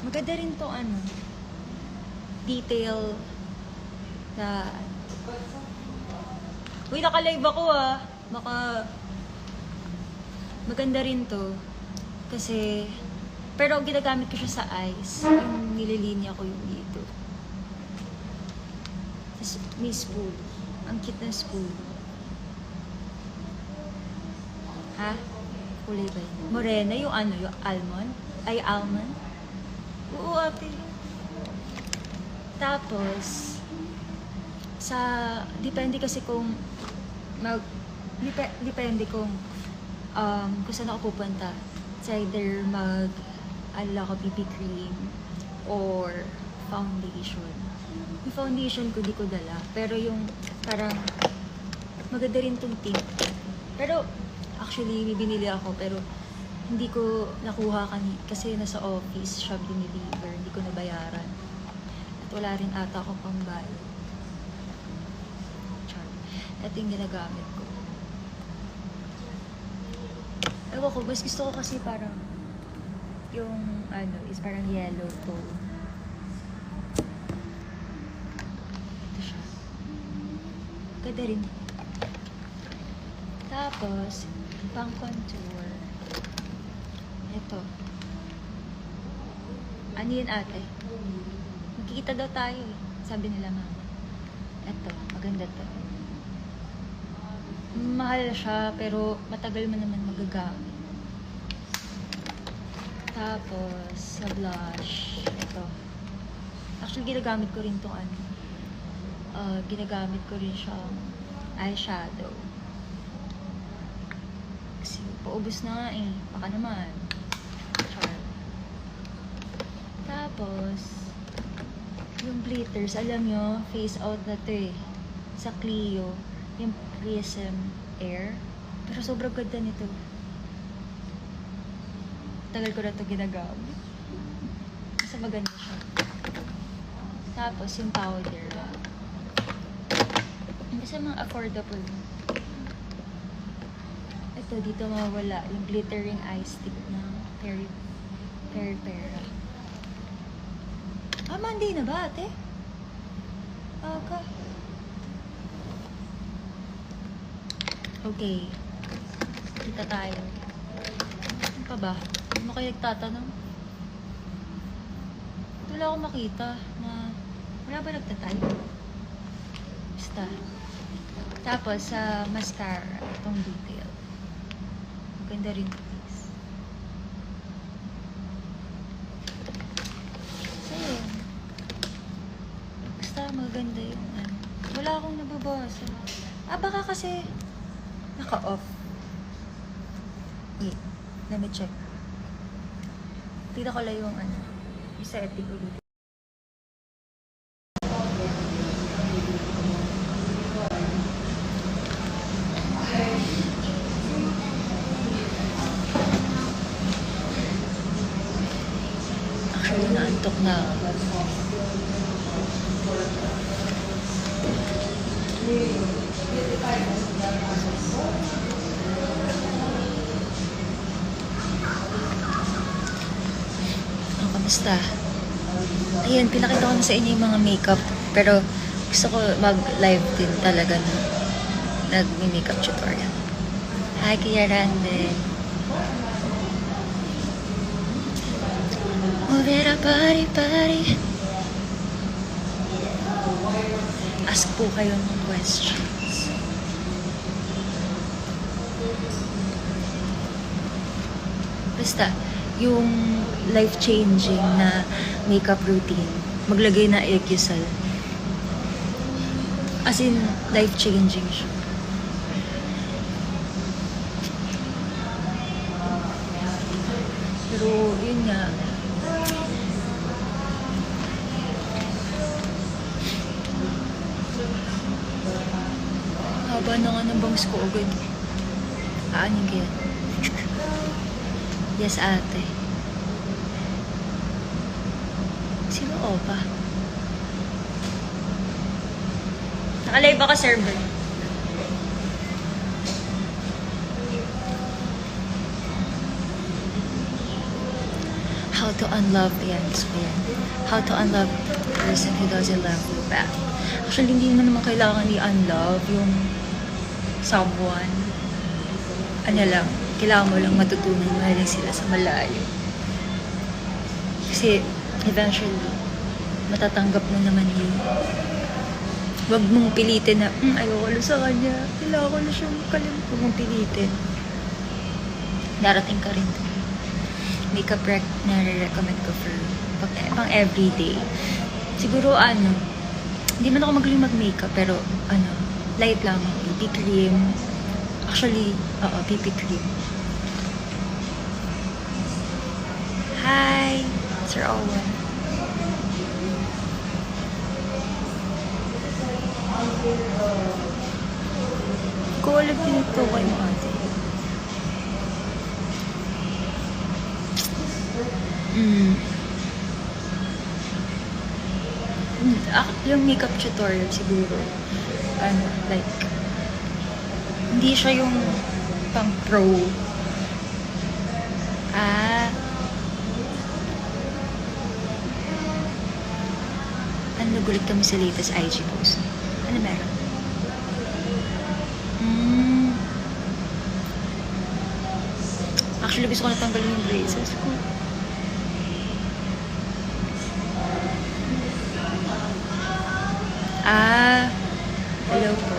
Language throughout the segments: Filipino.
Maganda rin to ano, detail na... Uy, naka-live ako ah. Baka... Maganda rin to. Kasi... Pero ginagamit ko siya sa eyes. Yung nililinya ko yung dito. Tapos may spool. Ang cute na spool. Ha? Kulay ba yun? Morena, yung ano, yung almond? Ay, almond? Oo, ate. Tapos, depende kasi kung, depende kung saan ako pupunta. It's either ako BB cream, or foundation. Yung foundation ko, di ko dala. Pero yung, parang, maganda rin tong tint. Pero, actually, may binili ako, pero, hindi ko nakuha kasi nasa office siya dinideliver, hindi ko nabayaran. At wala rin ata ako pambayad. Char. Ito yung ginagamit ko. Ewan ko, mas gusto ko kasi parang yung ano, is parang yellow tone. Ito siya. Ganda rin. Tapos, pang contour. Ito. Ano yun ate? Magkikita daw tayo eh. Sabi nila mama. Ito. Maganda to. Mahal siya pero matagal mo naman magagamit. Tapos, sa blush. Ito. Actually, ginagamit ko rin itong ano. Ginagamit ko rin siyang eyeshadow. Kasi paubos na nga eh. Baka naman. Tapos, yung glitters, alam nyo, face out na to eh. Sa Clio, yung Prism Air. Pero sobrang ganda nito. Tagal ko na to ginagamit. Kasi maganda siya. Tapos, yung powder. Kasi mga affordable. Ito, dito mawala. Yung glittering eye stick ng Peripera. Monday na ba, ate? Okay. Kita tayo. Ano pa ba? Ano kayo nagtatanong? Wala akong makita na... Wala ba nagtatayo? Basta. Tapos, sa mascara, itong detail. Maganda rin ito. Maganda yung ano. Wala akong nababasa. Baka kasi naka-off. Wait, let me check. Tira ko lang yung ano. Yung setting ulit. Actually, naantok na ako. Kamusta? Ayan, pinakita ko na sa inyo yung mga makeup. Pero gusto ko mag-live din talaga na nag-makeup tutorial. Hi, Kuya Randen. Movera, pari. Ask po kayo ng questions. Basta, yung life-changing na makeup routine, maglagay na Equisal. As in, life-changing siya. Pero, yun nga, haba na nga ng bangs ko agad. Aanin kaya? Yes, ate. Sino opa? Nakalive ba ka, server? How to unlove, ayan, gusto ko yan. How to unlove a person who doesn't love you back. Actually, hindi mo naman kailangan i-unlove yung someone. Ano lang, kailangan mo lang matutunan mahalin sila sa malayo. Kasi, eventually, matatanggap mo naman yun. Huwag mong pilitin na, ayoko lang sa kanya. Kailangan ko na siyang kalimutan. Huwag mong pilitin. Darating ka rin. Makeup rec na re-recommend ko for pang everyday. Siguro hindi man ako magaling mag-makeup, pero light lang. BB cream. Actually, BB cream. Hi, Sir Owen. Ko alam pinito ko yung ate. Yung makeup tutorial siguro, like, hindi siya yung pang pro. Nagulit kami sa latest IG post. Ano meron? Actually, gusto ko natanggalin yung braces ko. Hello po.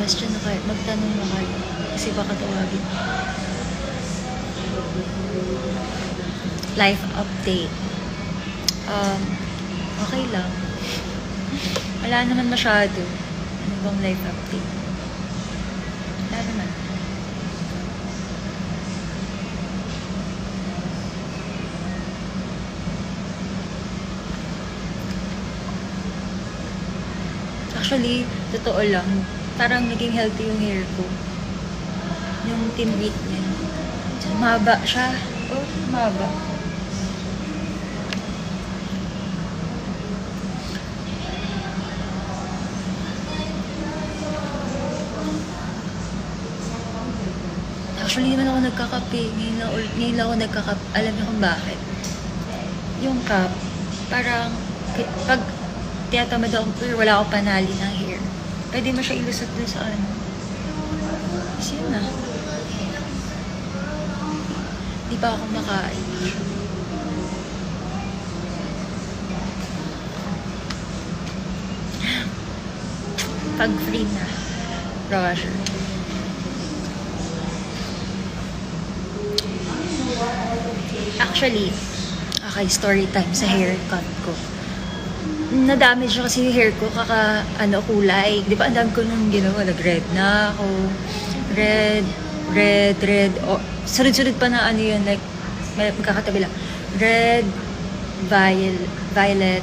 Question na kayo. Magtanong na kayo. Kasi baka tawagin. Life update. Okay lang. Wala naman masyado. Ano bang life update? Wala naman. Actually, totoo lang. Parang naging healthy yung hair ko. Yung tinwit niya. Mahaba siya. Mahaba. Actually, naman ako nagkakape. Ngayon lang ako nagkakape. Alam niyo kung bakit? Yung cup, parang pag tinatamad ako, wala akong panali ng hair. Pwede mo siya ilusot doon sa Kasi yun na. Di pa ako makain. Pag free na. Roger. Actually, okay, story time sa haircut ko. Na-damage na kasi yung hair ko, kulay. Di ba, ang dami ko nung ginawa, nag-red na ako. Red. Sunod-sunod pa na yun, like, magkakatabi lang. Red, violet,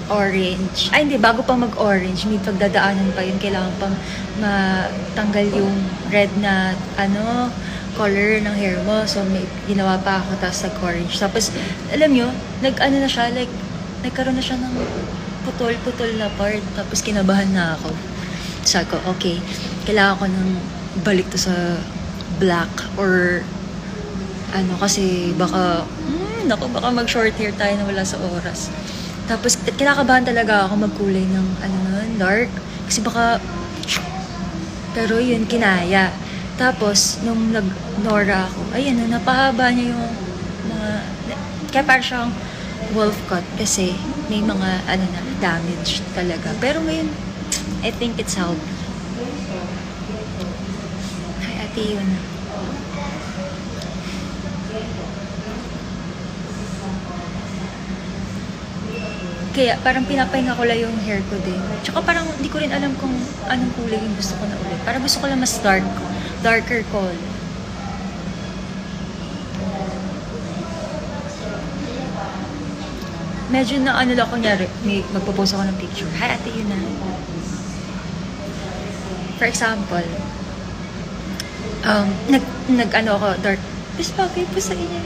orange. Ay, hindi, bago pa mag-orange, may pagdadaanan pa yun. Kailangan pang matanggal yung red na, color ng hair mo. So, may ginawa pa ako, tapos nag-orange. Tapos, alam nyo, na siya, like, nagkaroon na siya ng putol-putol na part. Tapos kinabahan na ako. Sabi ko, okay, kailangan ko nang balik to sa black or kasi baka mag-short hair tayo na wala sa oras. Tapos kinakabahan talaga ako magkulay ng dark. Kasi baka pero yun, kinaya. Tapos, nung nag-Nora ako, napahaba niya yung mga kaya parang siyang wolf cut kasi may mga damage talaga. Pero ngayon, I think it's helped. Hi, ate yun. Kaya parang pinapahinga ko lang yung hair ko din. Tsaka parang hindi ko rin alam kung anong kulay yung gusto ko na ulit. Parang gusto ko lang mas darker color. Medyo na ano lang, kunyari, may magpo-post ako ng picture. Hi ate, yun na. For example, nag-ano ako, dark. Mas bagay po sa inyo.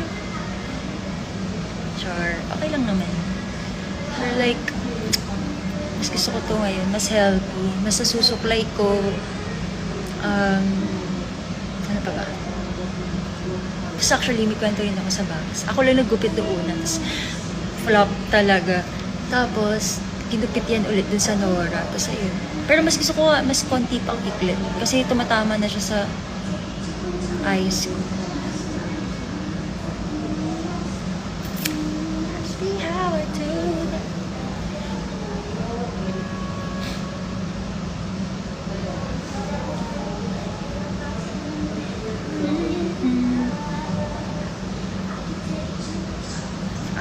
Char, okay lang naman. Or like, mas gusto ko to ngayon, mas healthy, mas nasusuklay ko. Ano pa ba? Tapos actually, may kwento rin ako sa bangs. Ako lang naggupit doon una, tapos flop talaga. Tapos, kinupit yan ulit dun sa Nora. Tapos ayun. Pero mas gusto ko mas konti pang iklit. Kasi tumatama na siya sa eyes ko. See how I do that.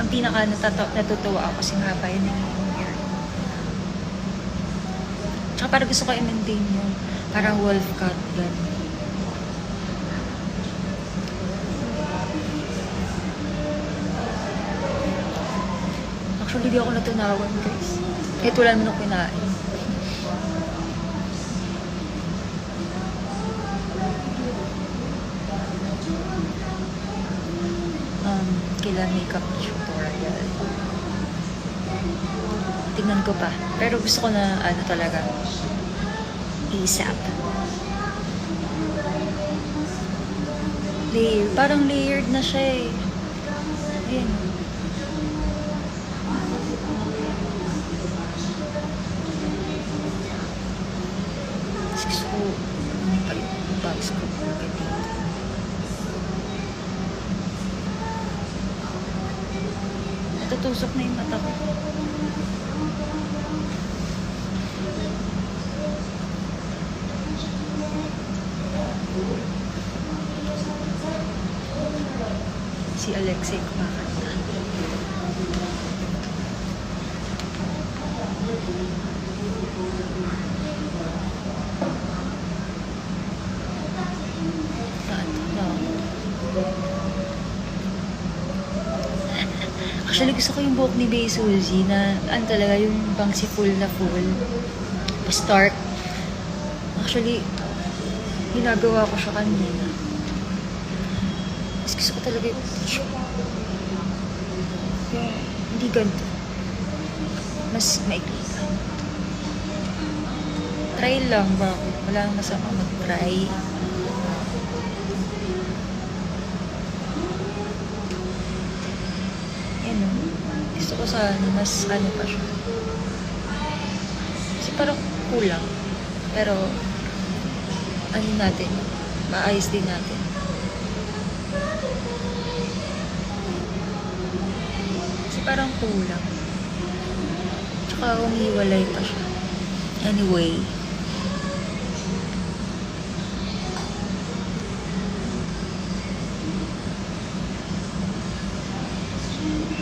Ang pinaka natutuwa ako kasi haba yun yung hair. Tsaka parang gusto ko i-maintain yung parang wolf cut gano'n. Actually, di ako natunawan, guys. Kahit wala naman ako kinain. Kailan makeup tutorial. Tingnan ko pa. Pero gusto ko na, ano talaga, ASAP. Layer. Parang layered na siya eh. Ayan. Gusto ko, ano pa yung bags ko. Natutusok na yung mata ko. Si Alexei kumakanta. Actually, gusto ko yung buhok ni Bey Suzy na ano talaga, yung bangsi full na full. Stark. Actually, ginagawa ko siya kanina. Mas gusto ko talaga yung hindi ganito. Mas maikli ka. Try lang, bakit? Wala nang masama mag-try. Gusto ko sana mas ano pa siya. Kasi parang kulang. Pero ano natin, maayos din natin. Kasi parang kulang. Tsaka humiwalay pa siya. Anyway.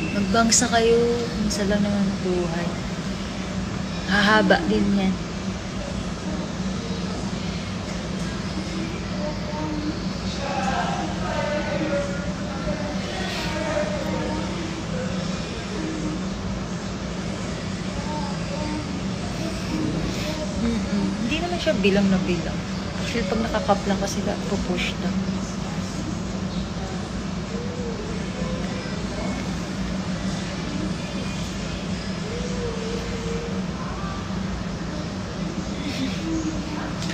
Magbangsa kayo, minsan lang naman ang buhay. Hahaba din yan. Hindi naman siya bilang na bilang. Actually, pag nakakap lang kasi pupush lang.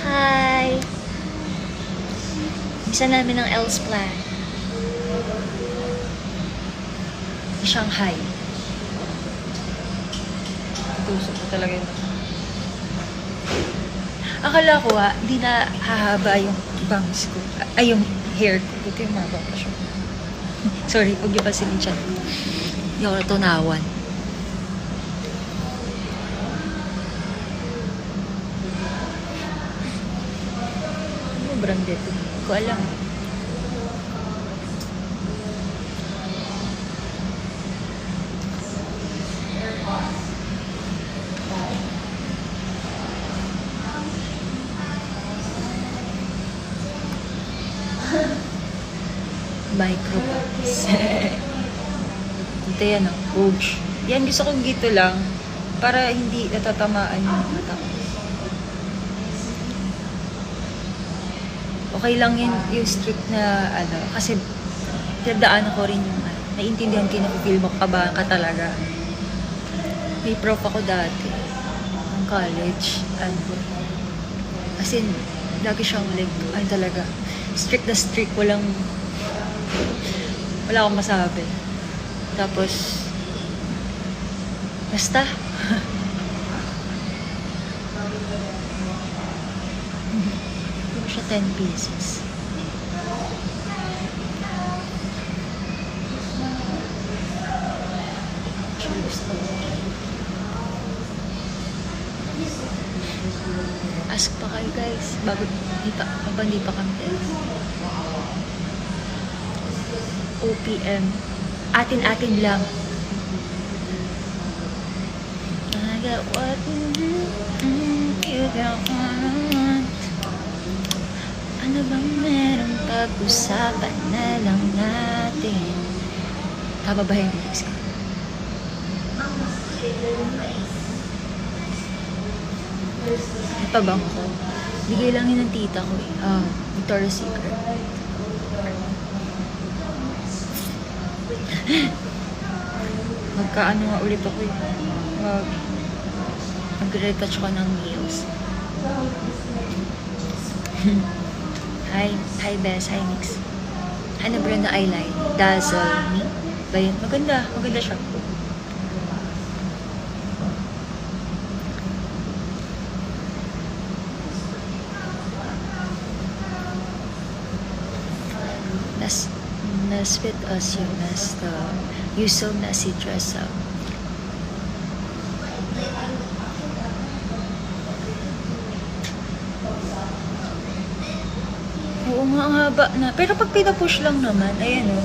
Hi! Isa namin ng else plan. Shanghai. Tusok ko talaga yun. Akala ko hindi na hahaba yung bangs ko. Ay, yung hair ko. Buti yung mabang pa siya. Sorry, huwag niyo pa sinichan. Hindi ako natunawan. Branded. Hindi ko alam. Micropads. Ito yan, oh. Boge. Yan, gusto kong gito lang para hindi natatamaan yung mata ko. Okay lang yun, yung strict na, ano, kasi pinagdaanan ko rin yung, naiintindihan ko yung feel mo, kabahan ka talaga. May prof ako dati, ng college, as in, lagi siyang like, talaga, strict na strict, wala akong masabi. Tapos, basta, hindi ko siya 10 pieces. Ask pa kayo guys, bago hindi pa kami OPM. Atin-atin lang. I got what you got want. Ano bang merong pag-usapan na lang natin? Tama ba yung lyrics ko? Ipabang ko. Bigay lang yun ng tita ko eh. Victoria's Secret. Magkaano nga ulit ako eh. Mag-retouch ko ng nails. Hi Bess, hi Mix. Ano brand na eyeliner? Dazzle Me? Ba yun? Maganda siya. Nas with us, you messed up. You so messy, dress up. Oo nga, ang haba na. Pero pag pinapush lang naman, ayan o.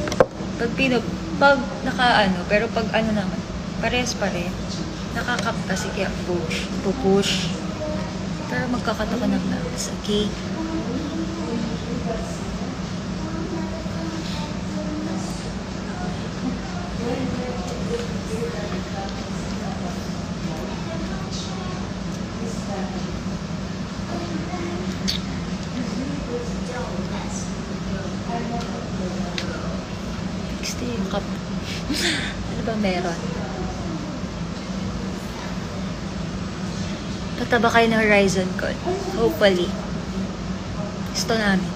Pag pero pag ano naman, parehas pa rin. Nakakap kasi kaya push. Pero magkakat ako ng mouse, okay? Yung cup. Ano ba meron? Tataba kayo ng Horizon Con. Hopefully. Gusto namin.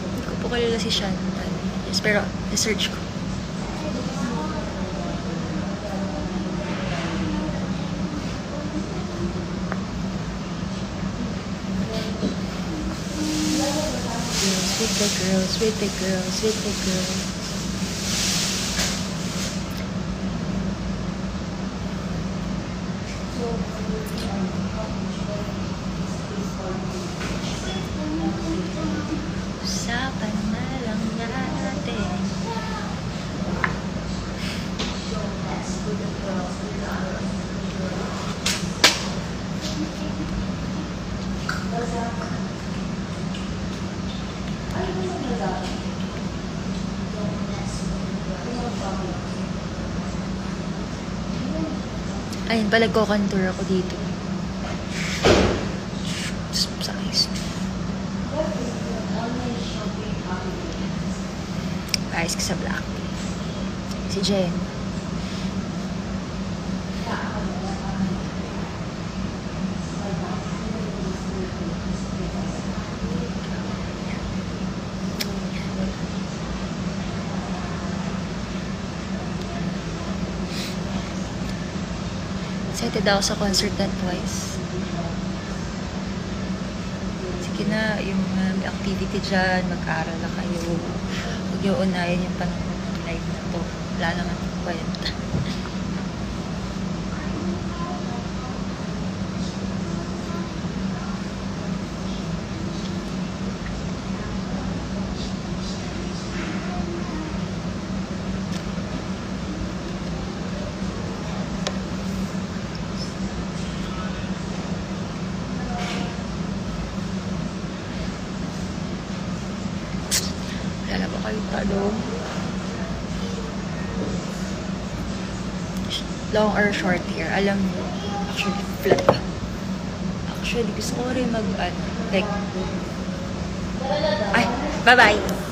Hindi ko po kalala si Chantal. Yes, pero research ko. With the girls. Usapan na lang natin. Ayun pala, ko-contour ako dito. Sa eyes. Ayos ka sa black. Si Jen. Excited ako sa concert na Twice. Sige na, yung may activity dyan, mag-aaral na kayo. Huwag yung unahin yung panonood ng live na to. Wala naman kwenta. Ano? Long or short hair. Alam mo, actually, flat pa. Actually, gusto ko rin mag, like, ay, bye-bye!